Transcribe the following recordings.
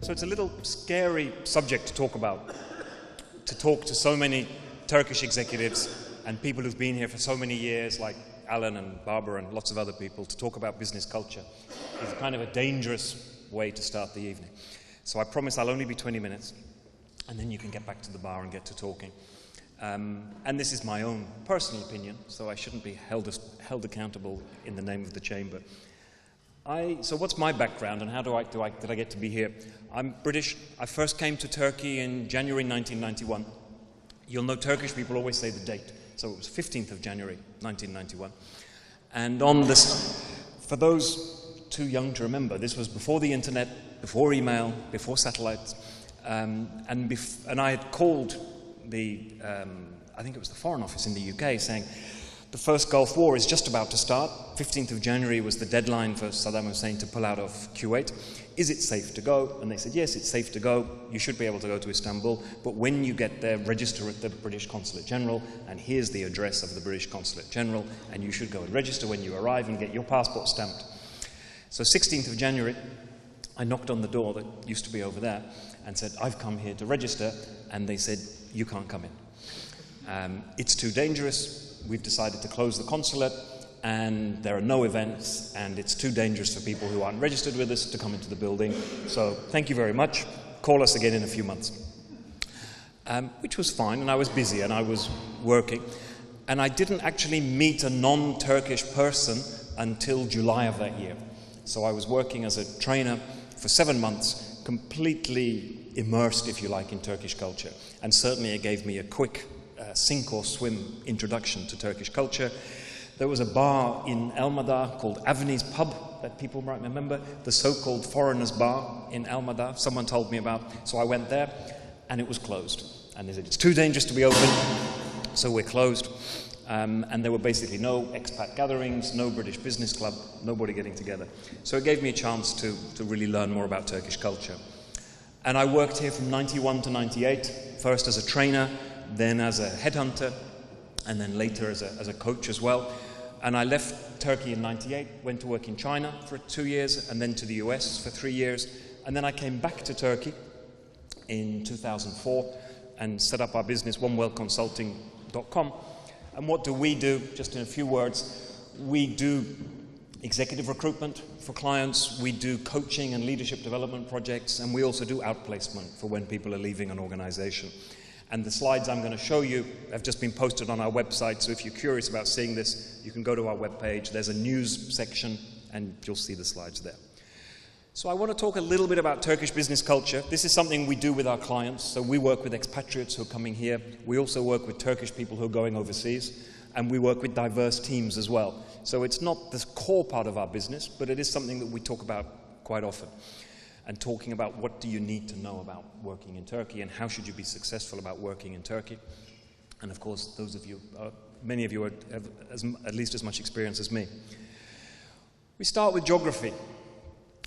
So it's a little scary subject to talk about, to talk to so many Turkish executives and people who've been here for so many years, like Alan and Barbara and lots of other people, to talk about business culture. It's kind of a dangerous way to start the evening. So I promise I'll only be 20 minutes, and then you can get back to the bar and get to talking. And this is my own personal opinion, so I shouldn't be held accountable in the name of the chamber. So what's my background and how did I get to be here? I'm British. I first came to Turkey in January 1991. You'll know Turkish people always say the date. So it was 15th of January 1991. And on this, for those too young to remember, this was before the internet, before email, before satellites. And I had called I think it was the Foreign Office in the UK, saying, the first Gulf War is just about to start. 15th of January was the deadline for Saddam Hussein to pull out of Kuwait. Is it safe to go? And they said, yes, it's safe to go. You should be able to go to Istanbul. But when you get there, register at the British Consulate General. And here's the address of the British Consulate General. And you should go and register when you arrive and get your passport stamped. So 16th of January, I knocked on the door that used to be over there and said, I've come here to register. And they said, you can't come in. It's too dangerous. We've decided to close the consulate, and there are no events, and it's too dangerous for people who aren't registered with us to come into the building. So thank you very much. Call us again in a few months. Which was fine, and I was busy, and I was working. And I didn't actually meet a non-Turkish person until July of that year. So I was working as a trainer for 7 months, completely immersed, if you like, in Turkish culture. And certainly it gave me a quick sink or swim introduction to Turkish culture. There was a bar in Elmadağ called Avni's Pub that people might remember, the so-called Foreigners Bar in Elmadağ, someone told me about. So I went there, and it was closed. And they said, it's too dangerous to be open, so we're closed. And there were basically no expat gatherings, no British business club, nobody getting together. So it gave me a chance to really learn more about Turkish culture. And I worked here from 91 to 98, first as a trainer, then as a headhunter, and then later as a coach as well. And I left Turkey in 98, went to work in China for 2 years, and then to the US for 3 years. And then I came back to Turkey in 2004 and set up our business, onewellconsulting.com. And what do we do? Just in a few words, we do executive recruitment for clients, we do coaching and leadership development projects, and we also do outplacement for when people are leaving an organization. And the slides I'm going to show you have just been posted on our website, so if you're curious about seeing this, you can go to our webpage. There's a news section, and you'll see the slides there. So I want to talk a little bit about Turkish business culture. This is something we do with our clients. So we work with expatriates who are coming here. We also work with Turkish people who are going overseas. And we work with diverse teams as well. So it's not the core part of our business, but it is something that we talk about quite often. And talking about what do you need to know about working in Turkey and how should you be successful about working in Turkey. And of course, those of you, many of you have at least as much experience as me. We start with geography.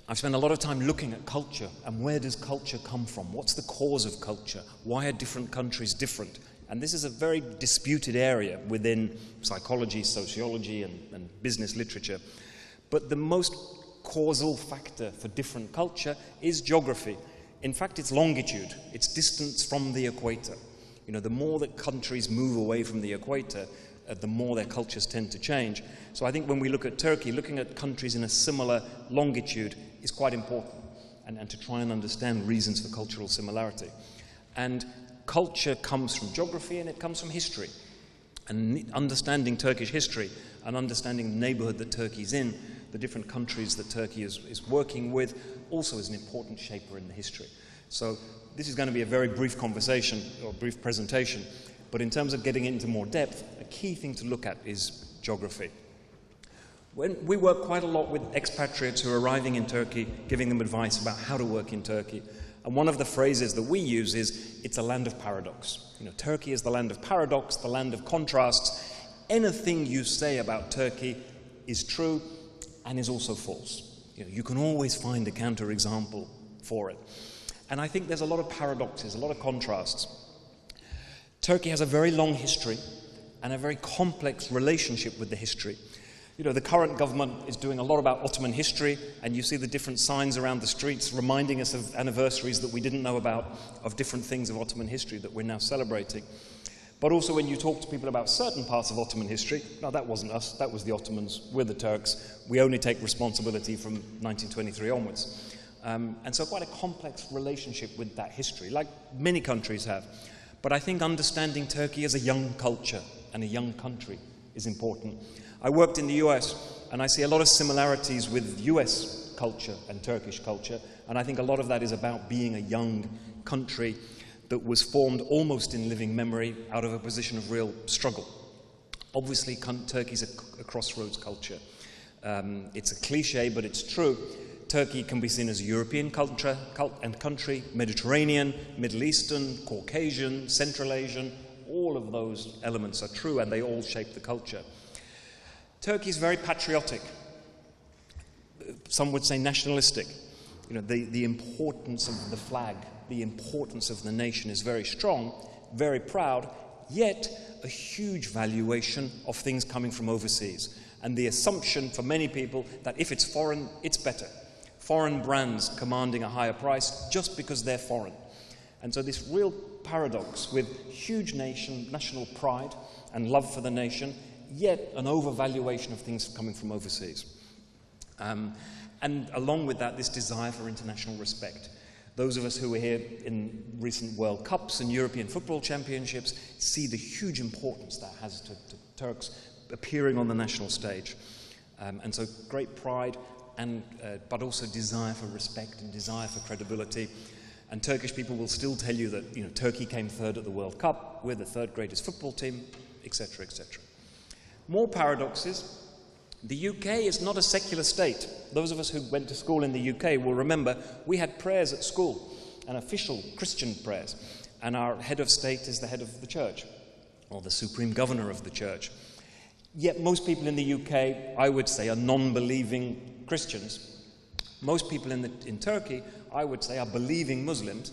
I've spent a lot of time looking at culture and where does culture come from? What's the cause of culture? Why are different countries different? And this is a very disputed area within psychology, sociology, and business literature. But the most causal factor for different culture is geography. In fact, it's longitude. It's distance from the equator. You know, the more that countries move away from the equator, the more their cultures tend to change. So I think when we look at Turkey, looking at countries in a similar longitude is quite important, and to try and understand reasons for cultural similarity. And culture comes from geography and it comes from history. And understanding Turkish history and understanding the neighborhood that Turkey's in, the different countries that Turkey is working with, also is an important shaper in the history. So this is going to be a very brief conversation or brief presentation, but in terms of getting into more depth, a key thing to look at is geography. We work quite a lot with expatriates who are arriving in Turkey, giving them advice about how to work in Turkey. And one of the phrases that we use is, it's a land of paradox. You know, Turkey is the land of paradox, the land of contrasts. Anything you say about Turkey is true and is also false. You know, you can always find a counterexample for it. And I think there's a lot of paradoxes, a lot of contrasts. Turkey has a very long history and a very complex relationship with the history. the current government is doing a lot about Ottoman history, and you see the different signs around the streets reminding us of anniversaries that we didn't know about, of different things of Ottoman history that we're now celebrating. But also when you talk to people about certain parts of Ottoman history, no, that wasn't us, that was the Ottomans, we're the Turks, we only take responsibility from 1923 onwards. And so quite a complex relationship with that history, like many countries have. But I think understanding Turkey as a young culture and a young country is important. I worked in the US, and I see a lot of similarities with US culture and Turkish culture, and I think a lot of that is about being a young country that was formed almost in living memory out of a position of real struggle. Obviously, Turkey's a crossroads culture. It's a cliche, but it's true. Turkey can be seen as a European culture and country, Mediterranean, Middle Eastern, Caucasian, Central Asian. All of those elements are true, and they all shape the culture. Turkey is very patriotic. Some would say nationalistic. The importance of the flag, the importance of the nation is very strong, very proud, yet a huge valuation of things coming from overseas. And the assumption for many people that if it's foreign, it's better. Foreign brands commanding a higher price just because they're foreign. And so this real paradox with huge national pride and love for the nation, yet an overvaluation of things coming from overseas. And along with that, this desire for international respect. Those of us who were here in recent World Cups and European football championships see the huge importance that has to Turks appearing on the national stage. And so great pride, but also desire for respect and desire for credibility. And Turkish people will still tell you that Turkey came third at the World Cup, we're the third greatest football team, etc., etc. More paradoxes. The UK is not a secular state. Those of us who went to school in the UK will remember we had prayers at school, and official Christian prayers, and our head of state is the head of the church, or the supreme governor of the church. Yet most people in the UK, I would say, are non-believing Christians. Most people in Turkey, I would say, are believing Muslims,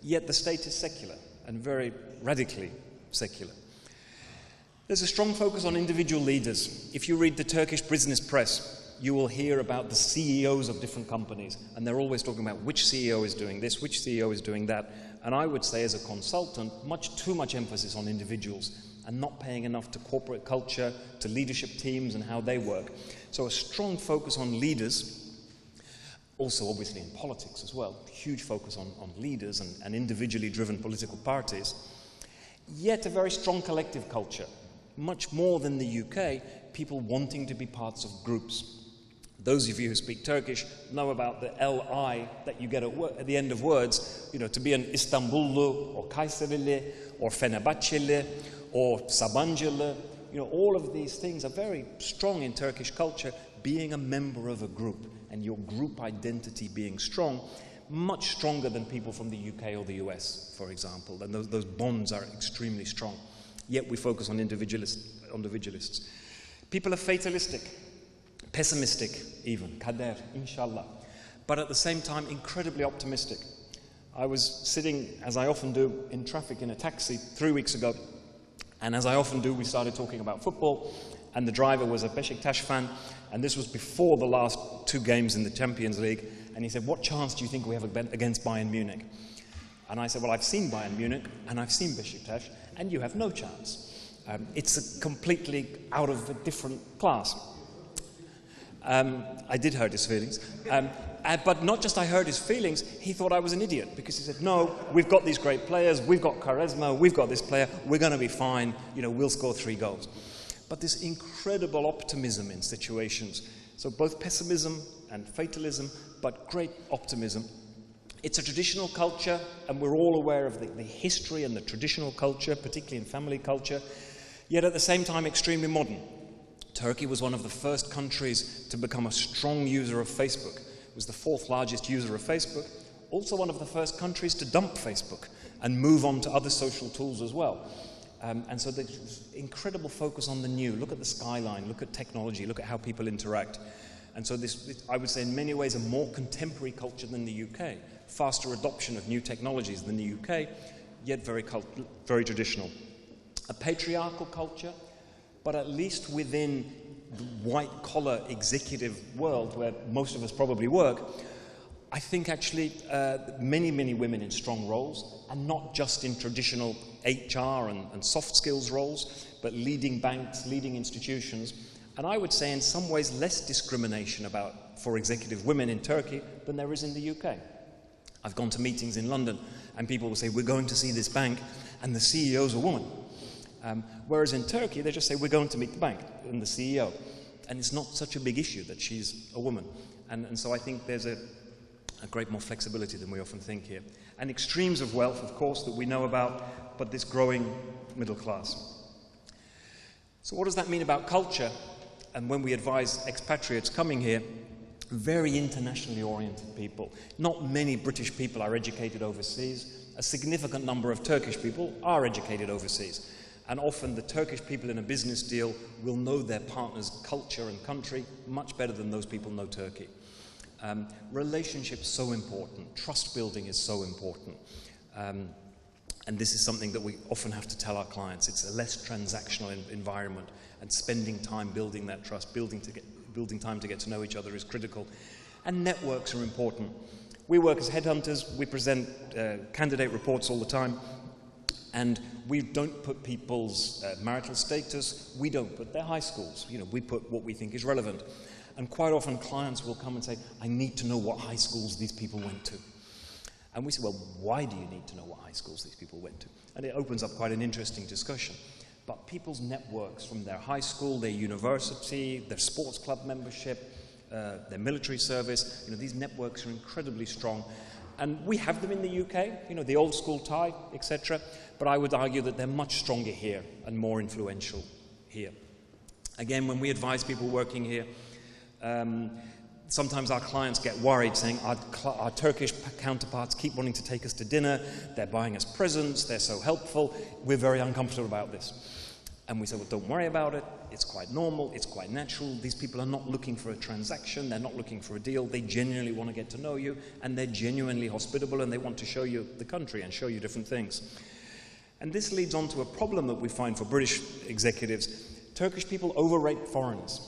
yet the state is secular, and very radically secular. There's a strong focus on individual leaders. If you read the Turkish business press, you will hear about the CEOs of different companies, and they're always talking about which CEO is doing this, which CEO is doing that. And I would say, as a consultant, too much emphasis on individuals and not paying enough to corporate culture, to leadership teams and how they work. So a strong focus on leaders, also obviously in politics as well, huge focus on leaders and individually driven political parties, yet a very strong collective culture. Much more than the UK, people wanting to be parts of groups. Those of you who speak Turkish know about the LI that you get at the end of words, to be an Istanbullu or Kayserili or Fenerbahçeli or Sabancılı. All of these things are very strong in Turkish culture, being a member of a group and your group identity being strong, much stronger than people from the UK or the US, for example. And those bonds are extremely strong. Yet we focus on individualists. People are fatalistic, pessimistic even, kader, inshallah. But at the same time, incredibly optimistic. I was sitting, as I often do, in traffic in a taxi 3 weeks ago, and as I often do, we started talking about football, and the driver was a Beşiktaş fan, and this was before the last 2 games in the Champions League, and he said, "What chance do you think we have against Bayern Munich?" And I said, "Well, I've seen Bayern Munich, and I've seen Beşiktaş, and you have no chance. It's completely out of a different class." I did hurt his feelings. But not just I hurt his feelings, he thought I was an idiot, because he said, "No, we've got these great players, we've got Quaresma, we've got this player, we're going to be fine, we'll score 3 goals. But this incredible optimism in situations, so both pessimism and fatalism, but great optimism. It's a traditional culture, and we're all aware of the history and the traditional culture, particularly in family culture, yet at the same time extremely modern. Turkey was one of the first countries to become a strong user of Facebook. It was the 4th largest user of Facebook, also one of the first countries to dump Facebook and move on to other social tools as well. And so there's incredible focus on the new. Look at the skyline, look at technology, look at how people interact. And so this, I would say, in many ways, a more contemporary culture than the UK. Faster adoption of new technologies than the UK, yet very traditional. A patriarchal culture, but at least within white-collar executive world where most of us probably work, I think actually many, many women in strong roles, and not just in traditional HR and soft skills roles, but leading banks, leading institutions. And I would say in some ways less discrimination for executive women in Turkey than there is in the UK. I've gone to meetings in London and people will say, we're going to see this bank, and the CEO's a woman. Whereas in Turkey, they just say, we're going to meet the bank and the CEO. And it's not such a big issue that she's a woman. And so I think there's a great more flexibility than we often think here. And extremes of wealth, of course, that we know about, but this growing middle class. So what does that mean about culture? And when we advise expatriates coming here, very internationally oriented people. Not many British people are educated overseas. A significant number of Turkish people are educated overseas. And often the Turkish people in a business deal will know their partner's culture and country much better than those people know Turkey. Relationships so important. Trust building is so important. And this is something that we often have to tell our clients. It's a less transactional environment, and spending time building that trust, building time to get to know each other is critical. And networks are important. We work as headhunters. We present candidate reports all the time. And we don't put people's marital status. We don't put their high schools. We put what we think is relevant. And quite often clients will come and say, I need to know what high schools these people went to. And we say, well, why do you need to know what high schools these people went to? And it opens up quite an interesting discussion. But people's networks from their high school, their university, their sports club membership, their military service, these networks are incredibly strong. And we have them in the UK, the old school tie, etc. But I would argue that they're much stronger here and more influential here. Again, when we advise people working here, sometimes our clients get worried, saying our Turkish counterparts keep wanting to take us to dinner, they're buying us presents, they're so helpful, we're very uncomfortable about this. And we say, well, don't worry about it, it's quite normal, it's quite natural, these people are not looking for a transaction, they're not looking for a deal, they genuinely want to get to know you, and they're genuinely hospitable, and they want to show you the country and show you different things. And this leads on to a problem that we find for British executives. Turkish people overrate foreigners.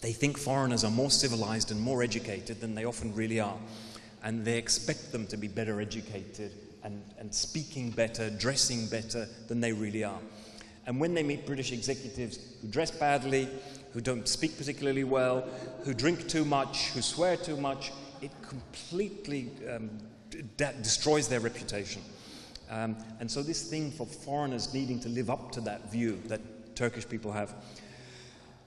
They think foreigners are more civilized and more educated than they often really are. And they expect them to be better educated and speaking better, dressing better than they really are. And when they meet British executives who dress badly, who don't speak particularly well, who drink too much, who swear too much, it completely destroys their reputation. And so this thing for foreigners needing to live up to that view that Turkish people have.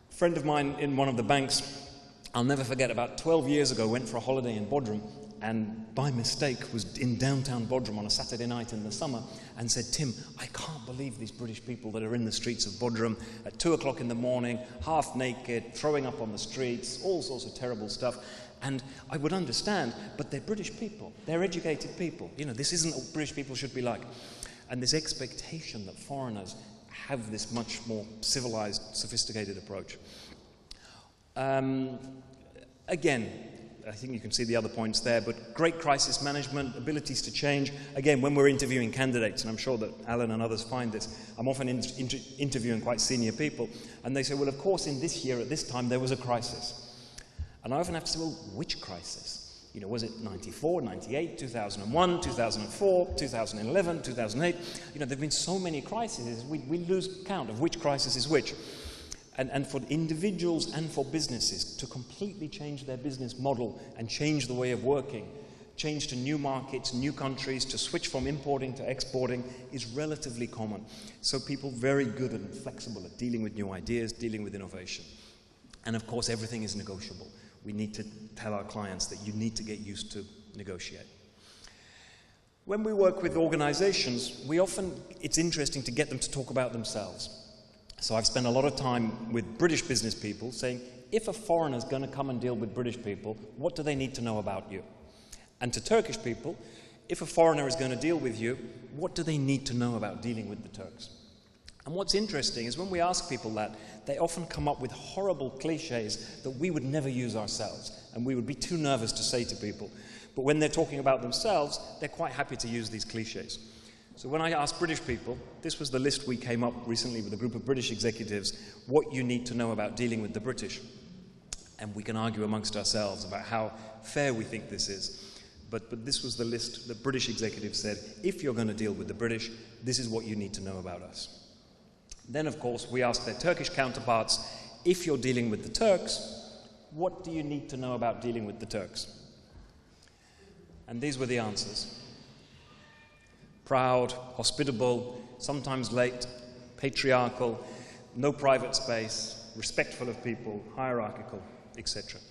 A friend of mine in one of the banks, I'll never forget, about 12 years ago, went for a holiday in Bodrum, and by mistake was in downtown Bodrum on a Saturday night in the summer and said, Tim, I can't believe these British people that are in the streets of Bodrum at 2 o'clock in the morning, half naked, throwing up on the streets, all sorts of terrible stuff. And I would understand, but they're British people, they're educated people. This isn't what British people should be like. And this expectation that foreigners have this much more civilized, sophisticated approach. Again, I think you can see the other points there, but great crisis management, abilities to change. Again, when we're interviewing candidates, and I'm sure that Alan and others find this, I'm often interviewing quite senior people, and they say, well, of course, in this year, at this time, there was a crisis. And I often have to say, well, which crisis? Was it 94, 98, 2001, 2004, 2011, 2008? There have been so many crises, we lose count of which crisis is which. And for individuals and for businesses to completely change their business model and change the way of working, change to new markets, new countries, to switch from importing to exporting is relatively common. So people very good and flexible at dealing with new ideas, dealing with innovation. And of course, everything is negotiable. We need to tell our clients that you need to get used to negotiate. When we work with organizations, it's interesting to get them to talk about themselves. So I've spent a lot of time with British business people saying, if a foreigner is going to come and deal with British people, what do they need to know about you? And to Turkish people, if a foreigner is going to deal with you, what do they need to know about dealing with the Turks? And what's interesting is when we ask people that, they often come up with horrible cliches that we would never use ourselves, and we would be too nervous to say to people. But when they're talking about themselves, they're quite happy to use these cliches. So when I asked British people, this was the list we came up recently with a group of British executives, what you need to know about dealing with the British. And we can argue amongst ourselves about how fair we think this is. But this was the list that British executives said, if you're going to deal with the British, this is what you need to know about us. Then, of course, we asked their Turkish counterparts, if you're dealing with the Turks, what do you need to know about dealing with the Turks? And these were the answers. Proud, hospitable, sometimes late, patriarchal, no private space, respectful of people, hierarchical, etc.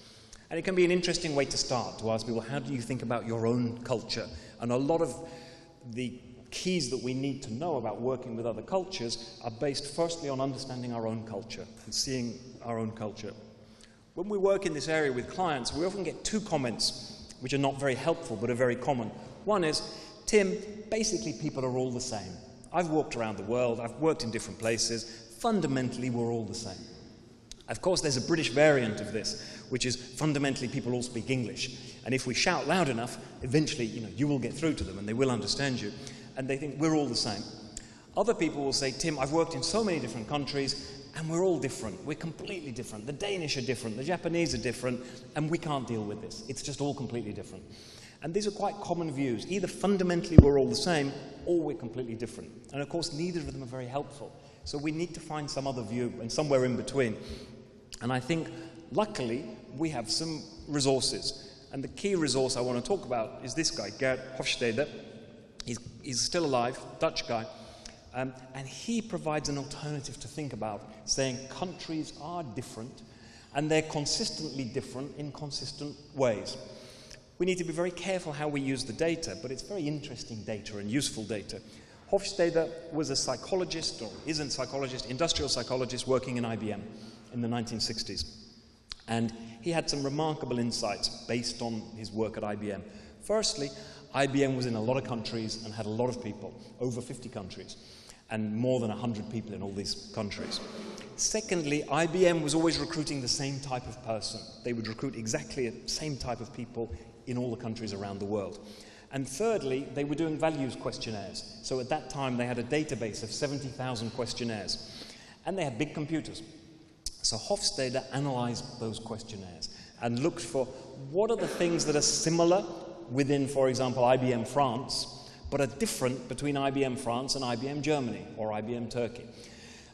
And it can be an interesting way to start, to ask people, how do you think about your own culture? And a lot of the keys that we need to know about working with other cultures are based firstly on understanding our own culture and seeing our own culture. When we work in this area with clients, we often get two comments which are not very helpful but are very common. One is, Tim, basically people are all the same. I've walked around the world, I've worked in different places, fundamentally we're all the same. Of course, there's a British variant of this, which is fundamentally people all speak English. And if we shout loud enough, eventually, you will get through to them and they will understand you. And they think we're all the same. Other people will say, Tim, I've worked in so many different countries and we're all different. We're completely different. The Danish are different, the Japanese are different, and we can't deal with this. It's just all completely different. And these are quite common views. Either fundamentally we're all the same, or we're completely different. And of course, neither of them are very helpful. So we need to find some other view, and somewhere in between. And I think, luckily, we have some resources. And the key resource I want to talk about is this guy, Gert Hofstede. He's still alive, Dutch guy. And he provides an alternative to think about, saying countries are different, and they're consistently different in consistent ways. We need to be very careful how we use the data, but it's very interesting data and useful data. Hofstede was a psychologist, or is a psychologist, industrial psychologist working in IBM in the 1960s. And he had some remarkable insights based on his work at IBM. Firstly, IBM was in a lot of countries and had a lot of people, over 50 countries, and more than 100 people in all these countries. Secondly, IBM was always recruiting the same type of person. They would recruit exactly the same type of people in all the countries around the world. And thirdly, they were doing values questionnaires. So at that time, they had a database of 70,000 questionnaires. And they had big computers. So Hofstede analyzed those questionnaires and looked for what are the things that are similar within, for example, IBM France, but are different between IBM France and IBM Germany or IBM Turkey,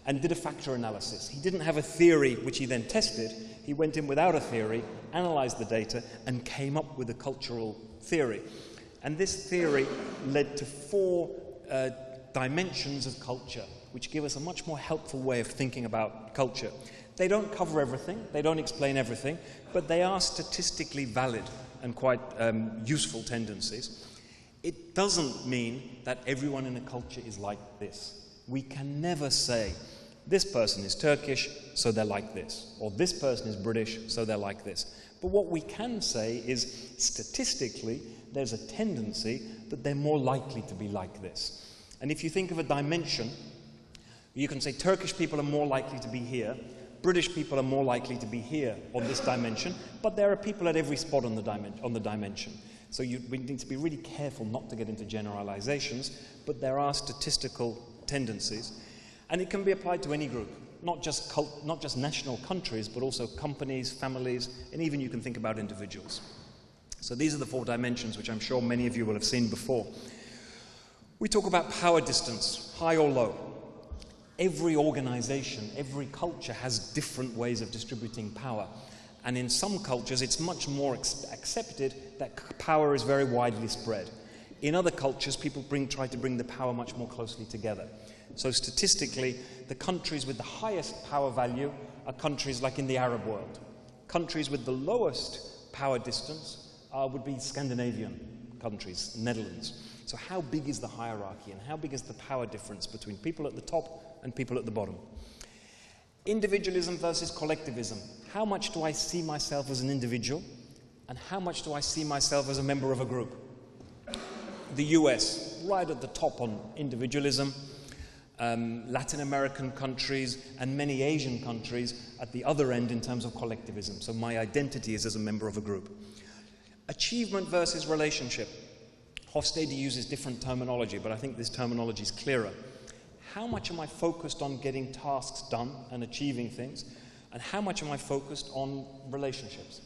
and did a factor analysis. He didn't have a theory which he then tested. He went in without a theory, analyzed the data, and came up with a cultural theory. And this theory led to 4 dimensions of culture, which give us a much more helpful way of thinking about culture. They don't cover everything, they don't explain everything, but they are statistically valid and quite useful tendencies. It doesn't mean that everyone in a culture is like this. We can never say, this person is Turkish, so they're like this, or this person is British, so they're like this. But what we can say is, statistically, there's a tendency that they're more likely to be like this. And if you think of a dimension, you can say Turkish people are more likely to be here, British people are more likely to be here on this dimension, but there are people at every spot on the dimension. So we need to be really careful not to get into generalizations, but there are statistical tendencies. And it can be applied to any group, not just national countries, but also companies, families, and even you can think about individuals. So these are the 4 dimensions, which I'm sure many of you will have seen before. We talk about power distance, high or low. Every organization, every culture has different ways of distributing power. And in some cultures, it's much more accepted that power is very widely spread. In other cultures, people try to bring the power much more closely together. So statistically, the countries with the highest power value are countries like in the Arab world. Countries with the lowest power distance would be Scandinavian countries, Netherlands. So how big is the hierarchy and how big is the power difference between people at the top and people at the bottom? Individualism versus collectivism. How much do I see myself as an individual and how much do I see myself as a member of a group? The US, right at the top on individualism. Latin American countries and many Asian countries at the other end in terms of collectivism. So my identity is as a member of a group. Achievement versus relationship. Hofstede uses different terminology, but I think this terminology is clearer. How much am I focused on getting tasks done and achieving things, and how much am I focused on relationships?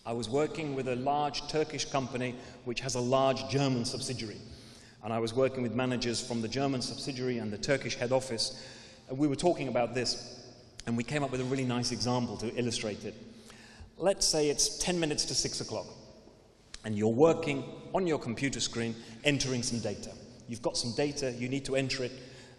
I was working with a large Turkish company which has a large German subsidiary, and I was working with managers from the German subsidiary and the Turkish head office, and we were talking about this, and we came up with a really nice example to illustrate it. Let's say it's 10 minutes to 6 o'clock, and you're working on your computer screen entering some data. You've got some data, you need to enter it,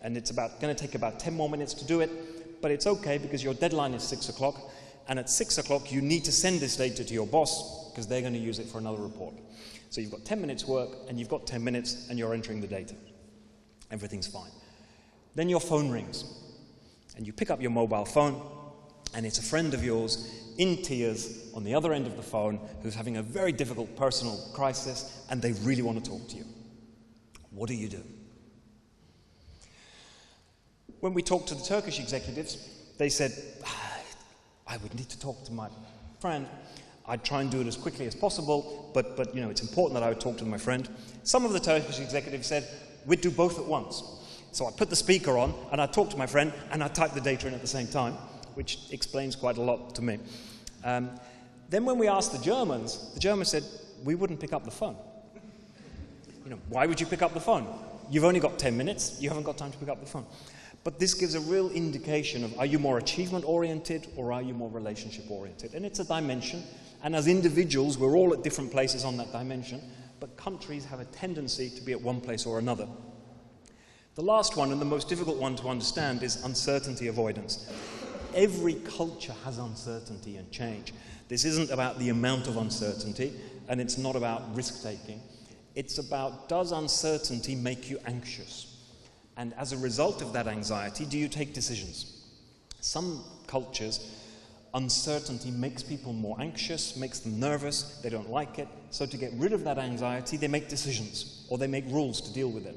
and it's going to take about 10 more minutes to do it, but it's okay because your deadline is 6 o'clock, and at 6 o'clock you need to send this data to your boss because they're going to use it for another report. So you've got 10 minutes work, and you've got 10 minutes, and you're entering the data. Everything's fine. Then your phone rings, and you pick up your mobile phone, and it's a friend of yours in tears on the other end of the phone who's having a very difficult personal crisis, and they really want to talk to you. What do you do? When we talked to the Turkish executives, they said, I would need to talk to my friend. I'd try and do it as quickly as possible, but you know, it's important that I would talk to my friend. Some of the Turkish executives said, we'd do both at once. So I put the speaker on, and I'd talk to my friend, and I'd type the data in at the same time, which explains quite a lot to me. Then when we asked the Germans said, we wouldn't pick up the phone. You know, why would you pick up the phone? You've only got 10 minutes, you haven't got time to pick up the phone. But this gives a real indication of, are you more achievement-oriented or are you more relationship-oriented? And it's a dimension, and as individuals, we're all at different places on that dimension, but countries have a tendency to be at one place or another. The last one, and the most difficult one to understand, is uncertainty avoidance. Every culture has uncertainty and change. This isn't about the amount of uncertainty, and it's not about risk-taking. It's about, does uncertainty make you anxious? And as a result of that anxiety, do you take decisions? Some cultures, uncertainty makes people more anxious, makes them nervous, they don't like it. So to get rid of that anxiety, they make decisions, or they make rules to deal with it.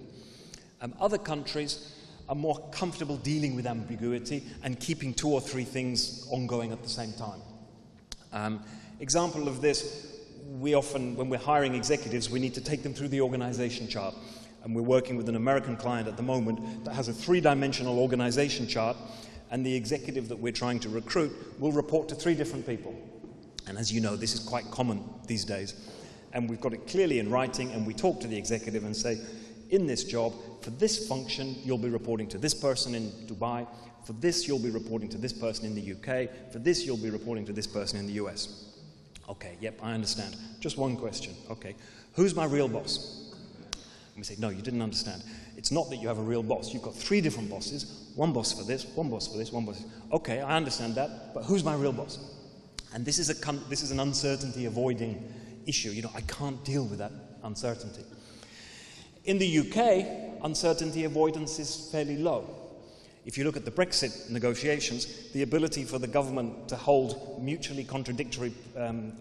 Other countries are more comfortable dealing with ambiguity and keeping 2 or 3 things ongoing at the same time. Example of this, we often, when we're hiring executives, we need to take them through the organization chart. And we're working with an American client at the moment that has a 3-dimensional organization chart, and the executive that we're trying to recruit will report to 3 different people. And as you know, this is quite common these days. And we've got it clearly in writing, and we talk to the executive and say, in this job, for this function, you'll be reporting to this person in Dubai. For this, you'll be reporting to this person in the UK. For this, you'll be reporting to this person in the US. Okay, yep, I understand. Just one question. Okay, who's my real boss? And we say, no, you didn't understand. It's not that you have a real boss. You've got 3 different bosses. One boss for this, one boss for this, one boss. Okay, I understand that, but who's my real boss? And this is an uncertainty avoiding issue. You know, I can't deal with that uncertainty. In the UK, uncertainty avoidance is fairly low. If you look at the Brexit negotiations, the ability for the government to hold mutually contradictory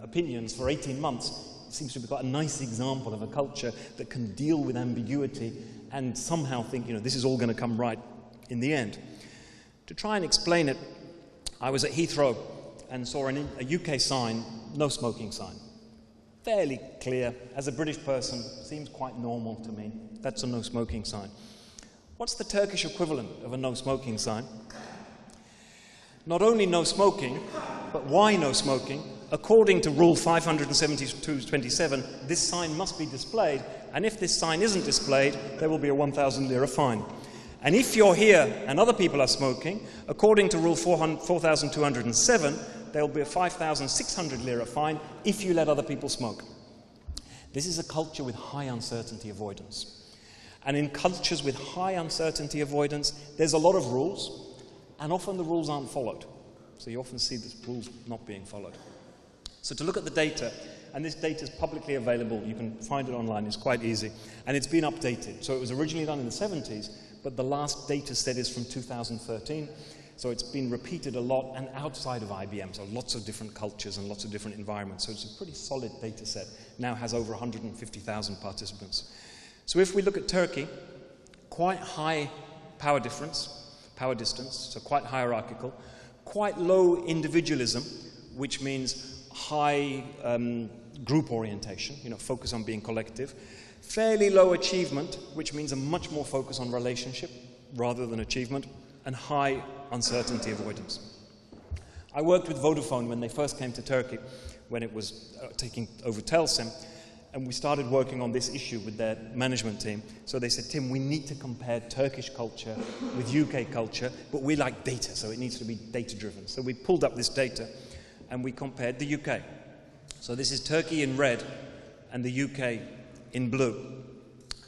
opinions for 18 months seems to be quite a nice example of a culture that can deal with ambiguity and somehow think, you know, this is all going to come right in the end. To try and explain it, I was at Heathrow and saw a UK sign, no smoking sign. Fairly clear. As a British person, seems quite normal to me. That's a no smoking sign. What's the Turkish equivalent of a no smoking sign? Not only no smoking, but why no smoking? According to Rule 572.27, this sign must be displayed, and if this sign isn't displayed, there will be a 1,000 lira fine. And if you're here and other people are smoking, according to Rule 4,207, there will be a 5,600 lira fine if you let other people smoke. This is a culture with high uncertainty avoidance. And in cultures with high uncertainty avoidance, there's a lot of rules, and often the rules aren't followed. So you often see the rules not being followed. So to look at the data, and this data is publicly available, you can find it online, it's quite easy, and it's been updated. So it was originally done in the 70s, but the last data set is from 2013, so it's been repeated a lot and outside of IBM, so lots of different cultures and lots of different environments. So it's a pretty solid data set, now has over 150,000 participants. So if we look at Turkey, quite high power distance, so quite hierarchical, quite low individualism, which means high group orientation, focus on being collective. Fairly low achievement, which means a much more focus on relationship rather than achievement, and high uncertainty avoidance. I worked with Vodafone when they first came to Turkey, when it was taking over Telsim, and we started working on this issue with their management team. So they said, Tim, we need to compare Turkish culture with UK culture, but we like data, so it needs to be data-driven. So we pulled up this data, and we compared the UK. So this is Turkey in red, and the UK in blue.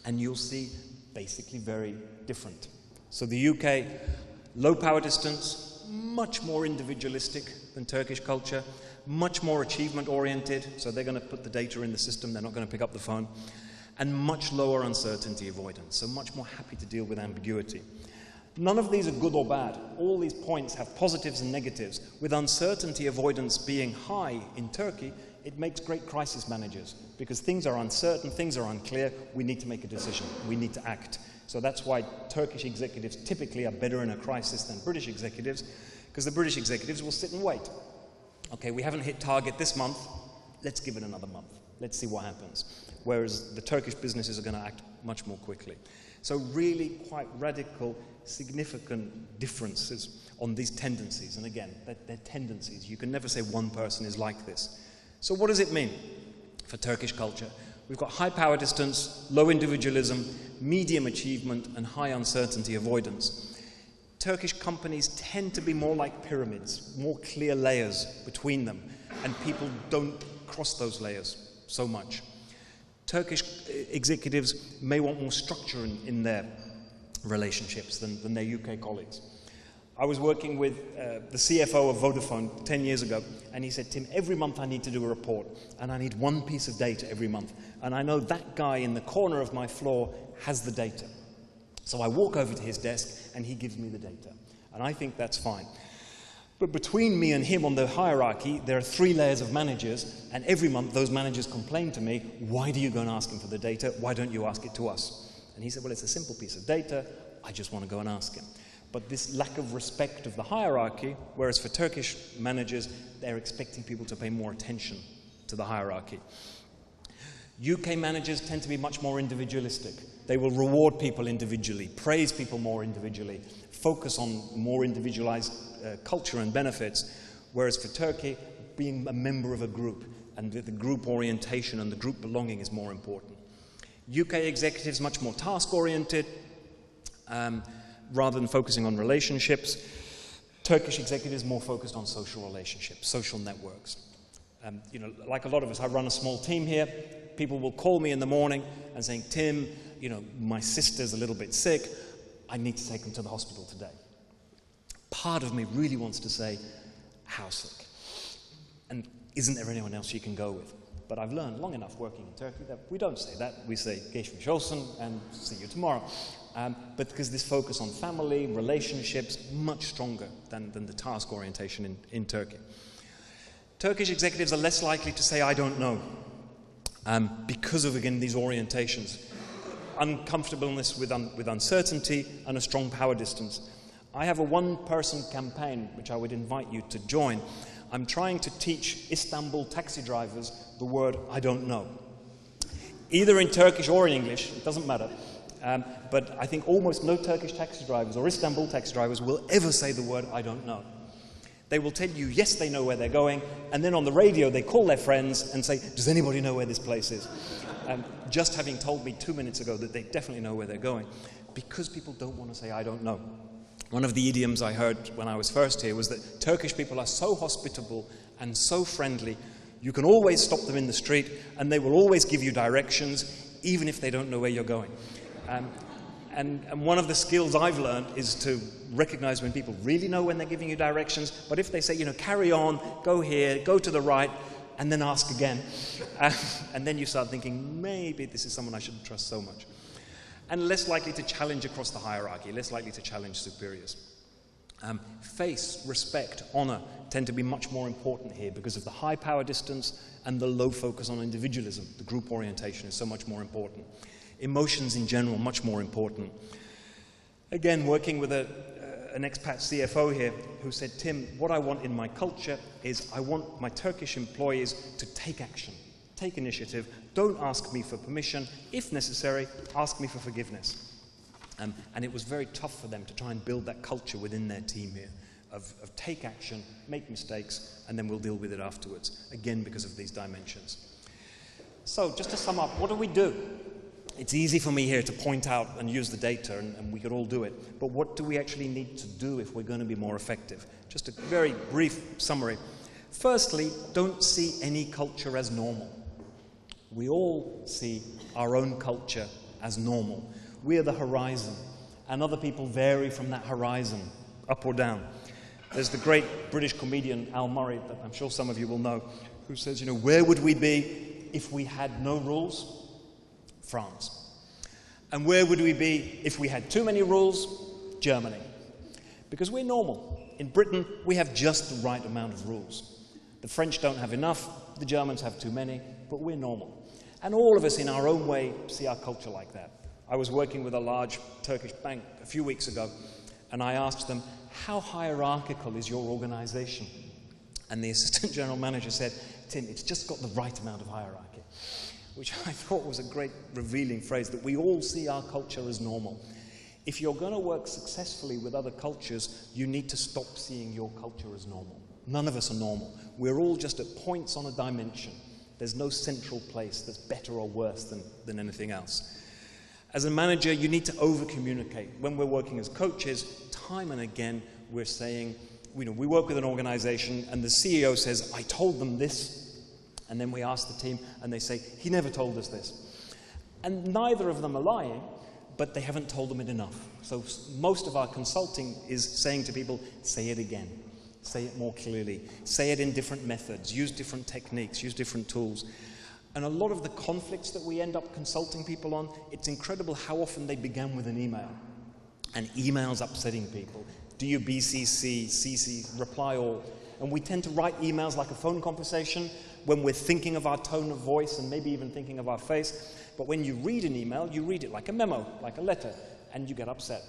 And you'll see basically very different. So the UK, low power distance, much more individualistic than Turkish culture, much more achievement-oriented, so they're going to put the data in the system, they're not going to pick up the phone, and much lower uncertainty avoidance, so much more happy to deal with ambiguity. None of these are good or bad. All these points have positives and negatives. With uncertainty avoidance being high in Turkey, it makes great crisis managers, because things are uncertain, things are unclear, we need to make a decision, we need to act. So that's why Turkish executives typically are better in a crisis than British executives, because the British executives will sit and wait. Okay, we haven't hit target this month, let's give it another month. Let's see what happens. Whereas the Turkish businesses are going to act much more quickly. So really quite radical, significant differences on these tendencies. And again, they're tendencies. You can never say one person is like this. So what does it mean for Turkish culture? We've got high power distance, low individualism, medium achievement, and high uncertainty avoidance. Turkish companies tend to be more like pyramids, more clear layers between them, and people don't cross those layers so much. Turkish executives may want more structure in their relationships than their UK colleagues. I was working with the CFO of Vodafone 10 years ago, and he said, Tim, every month I need to do a report, and I need one piece of data every month, and I know that guy in the corner of my floor has the data. So I walk over to his desk, and he gives me the data. And I think that's fine. But between me and him on the hierarchy, there are 3 layers of managers, and every month those managers complain to me, why do you go and ask him for the data? Why don't you ask it to us? And he said, well, it's a simple piece of data. I just want to go and ask him. But this lack of respect of the hierarchy, whereas for Turkish managers, they're expecting people to pay more attention to the hierarchy. UK managers tend to be much more individualistic. They will reward people individually, praise people more individually, focus on more individualized culture and benefits, whereas for Turkey, being a member of a group and the group orientation and the group belonging is more important. UK executives much more task-oriented, rather than focusing on relationships. Turkish executives more focused on social relationships, social networks. Like a lot of us, I run a small team here. People will call me in the morning and saying, Tim, my sister's a little bit sick. I need to take them to the hospital today. Part of me really wants to say, how sick? And isn't there anyone else you can go with? But I've learned long enough working in Turkey that we don't say that. We say, geçmiş olsun, and see you tomorrow. But because this focus on family, relationships, much stronger than the task orientation in Turkey. Turkish executives are less likely to say, I don't know, because of, again, these orientations. Uncomfortableness with uncertainty and a strong power distance. I have a one-person campaign, which I would invite you to join. I'm trying to teach Istanbul taxi drivers the word, I don't know. Either in Turkish or in English, it doesn't matter. But I think almost no Turkish taxi drivers or Istanbul taxi drivers will ever say the word, I don't know. They will tell you, yes, they know where they're going, and then on the radio they call their friends and say, does anybody know where this place is? Just having told me 2 minutes ago that they definitely know where they're going, because people don't want to say, I don't know. One of the idioms I heard when I was first here was that Turkish people are so hospitable and so friendly, you can always stop them in the street and they will always give you directions, even if they don't know where you're going. And one of the skills I've learned is to recognize when people really know when they're giving you directions, but if they say, carry on, go here, go to the right, and then ask again, and then you start thinking, maybe this is someone I shouldn't trust so much. And less likely to challenge across the hierarchy, less likely to challenge superiors. Face, respect, honor tend to be much more important here because of the high power distance and the low focus on individualism. The group orientation is so much more important. Emotions in general, much more important. Again, working with an expat CFO here who said, Tim, what I want in my culture is I want my Turkish employees to take action. take initiative, don't ask me for permission. If necessary, ask me for forgiveness. And it was very tough for them to try and build that culture within their team here of take action, make mistakes, and then we'll deal with it afterwards, again because of these dimensions. So just to sum up, what do we do? It's easy for me here to point out and use the data, and we could all do it, but what do we actually need to do if we're going to be more effective? Just a very brief summary. Firstly, don't see any culture as normal. We all see our own culture as normal. We are the horizon, and other people vary from that horizon, up or down. There's the great British comedian Al Murray, that I'm sure some of you will know, who says, you know, where would we be if we had no rules? France. And where would we be if we had too many rules? Germany. Because we're normal. In Britain, we have just the right amount of rules. The French don't have enough, the Germans have too many, but we're normal. And all of us in our own way see our culture like that. I was working with a large Turkish bank a few weeks ago, and I asked them, how hierarchical is your organization? And the assistant general manager said, Tim, it's just got the right amount of hierarchy, which I thought was a great revealing phrase, that we all see our culture as normal. If you're going to work successfully with other cultures, you need to stop seeing your culture as normal. None of us are normal. We're all just at points on a dimension. There's no central place that's better or worse than anything else. As a manager, you need to over-communicate. When we're working as coaches, time and again, we're saying, we work with an organization and the CEO says, I told them this. And then we ask the team and they say, he never told us this. And neither of them are lying, but they haven't told them it enough. So most of our consulting is saying to people, say it again. Say it more clearly. Say it in different methods. Use different techniques. Use different tools. And a lot of the conflicts that we end up consulting people on, it's incredible how often they began with an email. And emails upsetting people. Do you BCC, CC, reply all? And we tend to write emails like a phone conversation when we're thinking of our tone of voice and maybe even thinking of our face. But when you read an email, you read it like a memo, like a letter, and you get upset.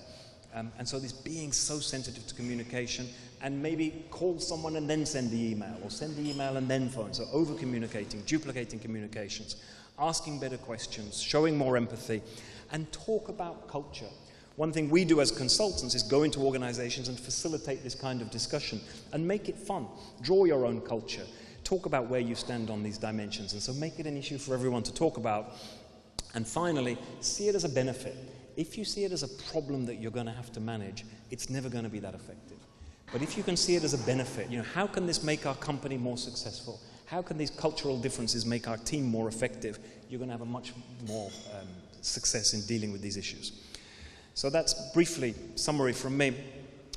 And so this being so sensitive to communication, and maybe call someone and then send the email, or send the email and then phone. So over-communicating, duplicating communications, asking better questions, showing more empathy, and talk about culture. One thing we do as consultants is go into organizations and facilitate this kind of discussion and make it fun. Draw your own culture. Talk about where you stand on these dimensions, and so make it an issue for everyone to talk about. And finally, see it as a benefit. If you see it as a problem that you're going to have to manage, it's never going to be that effective. But if you can see it as a benefit, how can this make our company more successful? How can these cultural differences make our team more effective? You're going to have a much more success in dealing with these issues. So that's briefly summary from me.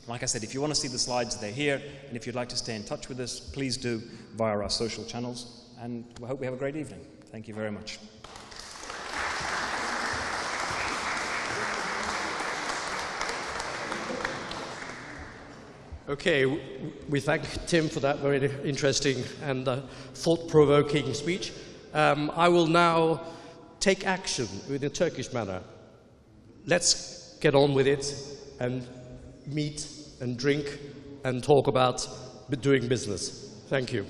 Like I said, if you want to see the slides, they're here. And if you'd like to stay in touch with us, please do via our social channels. And I hope we have a great evening. Thank you very much. Okay, we thank Tim for that very interesting and thought-provoking speech. I will now take action in a Turkish manner. Let's get on with it and meet and drink and talk about doing business. Thank you.